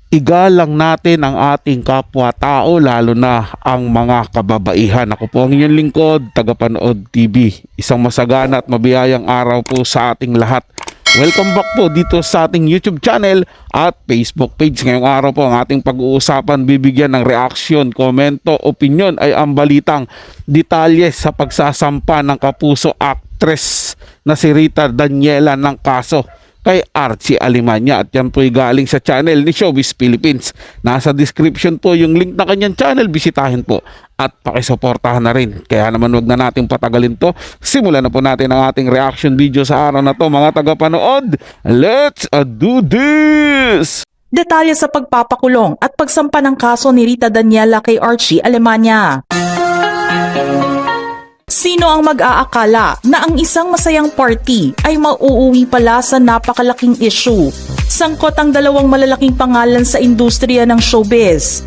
Igalang natin ang ating kapwa-tao, lalo na ang mga kababaihan. Ako po ang inyong lingkod, Tagapanood TV. Isang masagana at mabiyayang araw po sa ating lahat. Welcome back po dito sa ating YouTube channel at Facebook page. Ngayong araw po ang ating pag-uusapan, bibigyan ng reaksyon, komento, opinion ay ang balitang detalye sa pagsasampa ng kapuso actress na si Rita Daniela ng kaso kay Archie Alemania, at yan po ay galing sa channel ni Showbiz Philippines. Nasa description po yung link na kanyang channel, bisitahin po at pakisuportahan na rin. Kaya naman wag na nating patagalin to, simulan na po natin ang ating reaction video sa araw na to, mga tagapanood. Let's do this! Detalye sa pagpapakulong at pagsampa ng kaso ni Rita Daniela kay Archie Alemania. Sino ang mag-aakala na ang isang masayang party ay mauuwi pala sa napakalaking issue? Sangkot ang dalawang malalaking pangalan sa industriya ng showbiz.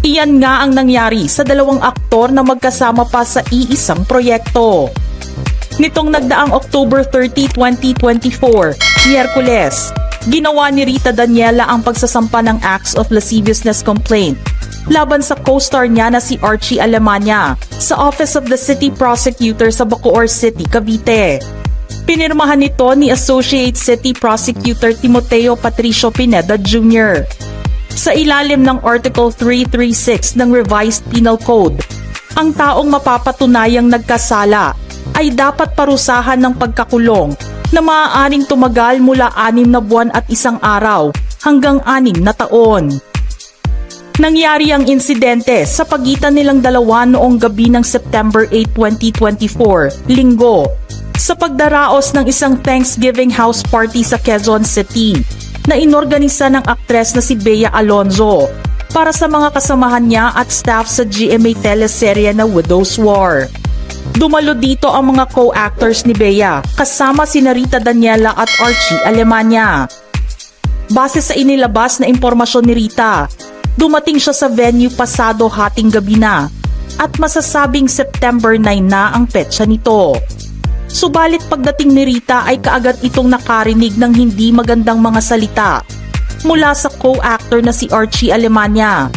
Iyan nga ang nangyari sa dalawang aktor na magkasama pa sa iisang proyekto. Nitong nagdaang October 30, 2024, Miyerkules, ginawa ni Rita Daniela ang pagsasampa ng acts of lasciviousness complaint laban sa co-star niya na si Archie Alemania sa Office of the City Prosecutor sa Bacoor City, Cavite. Pinirmahan nito ni Associate City Prosecutor Timoteo Patricio Pineda Jr. Sa ilalim ng Article 336 ng Revised Penal Code, ang taong mapapatunayang nagkasala ay dapat parusahan ng pagkakulong na maaaring tumagal mula 6 na buwan at 1 araw hanggang 6 na taon. Nangyari ang insidente sa pagitan nilang dalawa noong gabi ng September 8, 2024, Linggo, sa pagdaraos ng isang Thanksgiving house party sa Quezon City na inorganisa ng aktres na si Bea Alonzo para sa mga kasamahan niya at staff sa GMA teleserye na Widow's War. Dumalo dito ang mga co-actors ni Bea kasama sina Rita Daniela at Archie Alemania. Base sa inilabas na impormasyon ni Rita, dumating siya sa venue pasado hating gabi na at masasabing September 9 na ang petsa nito. Subalit pagdating ni Rita ay kaagad itong nakarinig ng hindi magandang mga salita mula sa co-actor na si Archie Alemania.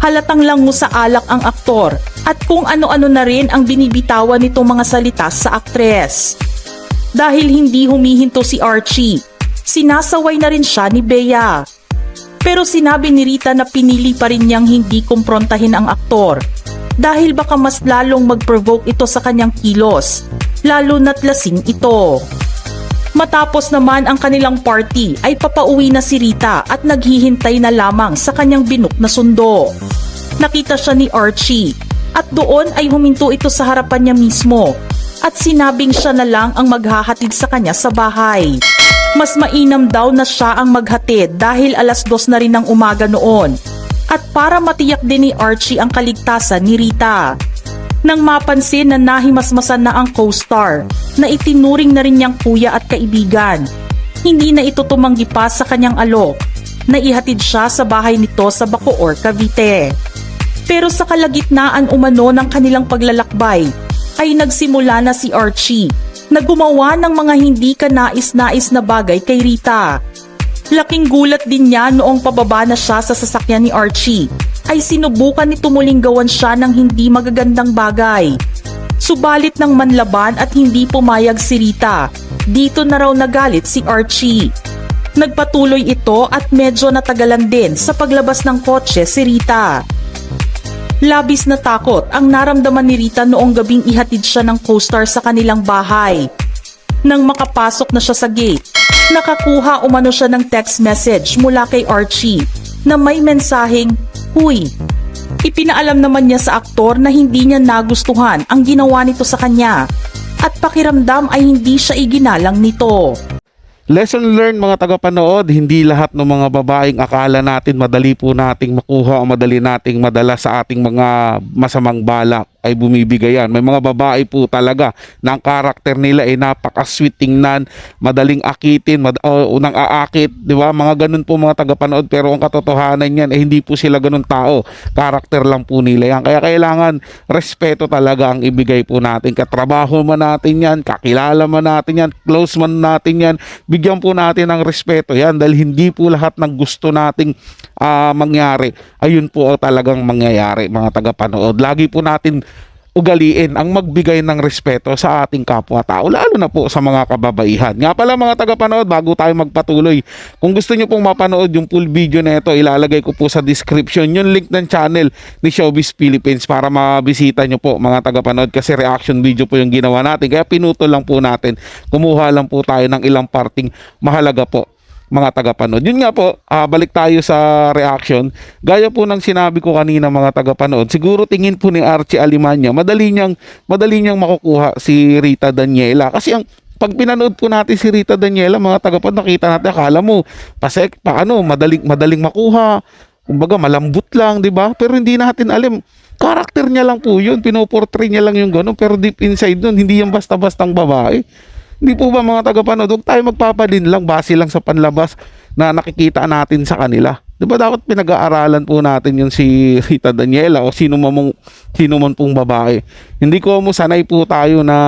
Halatang lango sa alak ang aktor at kung ano-ano na rin ang binibitawan nitong mga salita sa aktres. Dahil hindi humihinto si Archie, sinasaway na rin siya ni Bea. Pero sinabi ni Rita na pinili pa rin niyang hindi kumprontahin ang aktor dahil baka mas lalong mag-provoke ito sa kanyang kilos, lalo na't lasing ito. Matapos naman ang kanilang party ay papauwi na si Rita at naghihintay na lamang sa kanyang binook na sundo. Nakita siya ni Archie at doon ay huminto ito sa harapan niya mismo at sinabing siya na lang ang maghahatid sa kanya sa bahay. Mas mainam daw na siya ang maghatid dahil 2:00 na rin ng umaga noon at para matiyak din ni Archie ang kaligtasan ni Rita. Nang mapansin na nahimasmasan na ang co-star na itinuring na rin niyang kuya at kaibigan, hindi na ito tumanggi pa sa kanyang alok na ihatid siya sa bahay nito sa Bacoor, Cavite. Pero sa kalagitnaan umano ng kanilang paglalakbay ay nagsimula na si Archie na gumawa ng mga hindi kanais-nais na bagay kay Rita. Laking gulat din niya noong pababa na siya sa sasakyan ni Archie ay sinubukan nito muling gawan siya ng hindi magagandang bagay. Subalit nang manlaban at hindi pumayag si Rita, dito na raw nagalit si Archie. Nagpatuloy ito at medyo natagalan din sa paglabas ng kotse si Rita. Labis na takot ang naramdaman ni Rita noong gabing ihatid siya ng co-star sa kanilang bahay. Nang makapasok na siya sa gate, nakakuha umano siya ng text message mula kay Archie na may mensaheng, "Huy." Ipinaalam naman niya sa aktor na hindi niya nagustuhan ang ginawa nito sa kanya at pakiramdam ay hindi siya iginalang nito. Lesson learned, mga tagapanood, hindi lahat ng mga babaeng akala natin madali po nating makuha o madali nating madala sa ating mga masamang balak ay bumibigay yan. May mga babae po talaga na ang karakter nila ay napaka-sweet tingnan, madaling akitin, unang aakit, di ba? Mga ganun po mga tagapanood, pero ang katotohanan yan ay hindi po sila ganun tao. Karakter lang po nila yan. Kaya kailangan respeto talaga ang ibigay po natin. Katrabaho man natin yan, kakilala man natin yan, close man natin yan, bigyan po natin ng respeto yan dahil hindi po lahat ng gusto nating mangyari ayun po ang talagang mangyayari mga tagapanood. Lagi po natin ugaliin ang magbigay ng respeto sa ating kapwa-tao, lalo na po sa mga kababaihan. Nga pala mga tagapanood, bago tayo magpatuloy, kung gusto nyo pong mapanood yung full video na ito, ilalagay ko po sa description yung link ng channel ni Showbiz Philippines para mabisita nyo po mga tagapanood, kasi reaction video po yung ginawa natin, kaya pinutol lang po natin, kumuha lang po tayo ng ilang parting mahalaga po mga tagapanood. Yun nga po, balik tayo sa reaction. Gaya po ng sinabi ko kanina mga tagapanood, siguro tingin po ni Archie Alimanya, madali niyang makukuha si Rita Daniela. Kasi pag pinanood po natin si Rita Daniela, mga tagapanood, nakita natin, akala mo, madaling makuha. Kumbaga, malambot lang, di ba? Pero hindi natin alam, karakter niya lang po yun, pinoportray niya lang yung gano'n, pero deep inside nun, hindi yan basta-bastang babae. Hindi po ba mga tagapanood, huwag tayo magpapadin lang base lang sa panlabas na nakikita natin sa kanila. Di ba dapat pinag-aaralan po natin yung si Rita Daniela o sino man pong babae. Hindi ko mo sanay po tayo na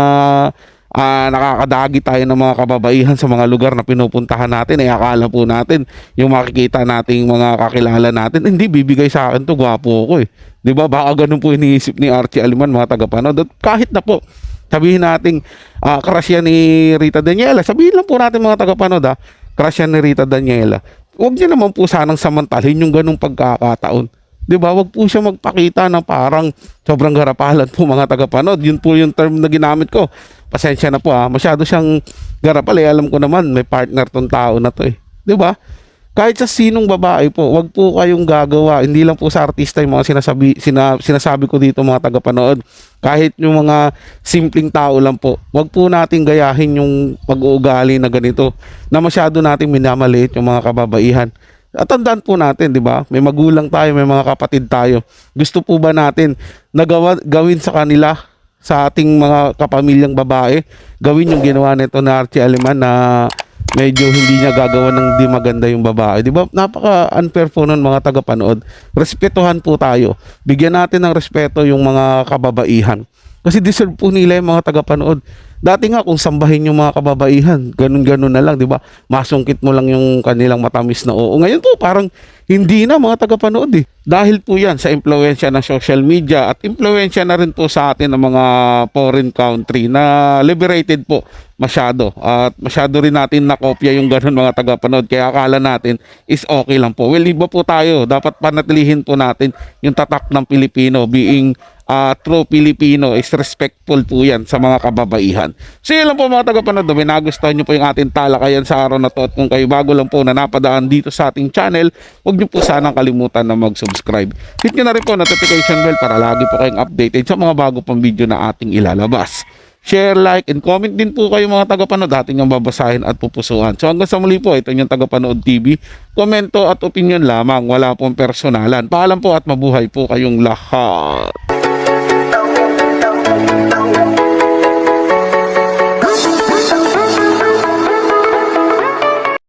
nakakadagi tayo ng mga kababaihan sa mga lugar na pinupuntahan natin. Akala po natin yung makikita nating mga kakilala natin, hindi bibigay sa akin to, gwapo ako eh. Di ba baka ganun po iniisip ni Archie Aliman mga tagapanood. At kahit na po sabihin natin, crush yan ni Rita Daniela. Sabihin lang po natin mga tagapanood, crush yan ni Rita Daniela. Huwag niya naman po sanang samantalhin yung ganung pagkakataon. Di ba? Huwag po siya magpakita na parang sobrang garapalan po mga tagapanood. Yun po yung term na ginamit ko. Pasensya na po masyado siyang garapal Alam ko naman, may partner tong tao na to eh. Di ba? Kahit sa sinong babae po, wag po kayong gagawa. Hindi lang po sa artista yung mga sinasabi ko dito mga tagapanood. Kahit yung mga simpleng tao lang po, wag po natin gayahin yung pag-uugali na ganito, na masyado nating minamaliit yung mga kababaihan. At tandaan po natin, di ba? May magulang tayo, may mga kapatid tayo. Gusto po ba natin na gawin sa kanila, sa ating mga kapamilyang babae, gawin yung ginawa nito na Archie Aliman na medyo hindi niya gagawa ng di maganda yung babae. Di ba? Napaka-unfair po nun mga tagapanood. Respetuhan po tayo. Bigyan natin ng respeto yung mga kababaihan. Kasi deserve po nila yung mga tagapanood. Dati nga kung sambahin yung mga kababaihan, ganun-ganun na lang, di ba? Masungkit mo lang yung kanilang matamis na oo. Ngayon po parang hindi na mga tagapanood eh. Dahil po yan sa impluwensya ng social media at impluwensya na rin po sa atin ng mga foreign country na liberated po masyado. At masyado rin natin nakopya yung ganun mga tagapanood. Kaya akala natin is okay lang po. Well, iba po tayo. Dapat panatilihin po natin yung tatak ng Pilipino, being true Filipino is respectful po yan sa mga kababaihan. So yun lang po mga tagapanood, may nagustuhan nyo po yung ating talakayan sa araw na to, at kung kayo bago lang po na napadaan dito sa ating channel, huwag nyo po sanang kalimutan na mag-subscribe. Hit nyo na rin po notification bell para lagi po kayong updated sa mga bago pang video na ating ilalabas. Share, like, and comment din po kayo mga tagapanood, ating ang babasahin at pupusuan. So hanggang sa muli po, ito yung Tagapanood TV. Komento at opinion lamang, wala pong personalan. Paalam po at mabuhay po kayong lahat.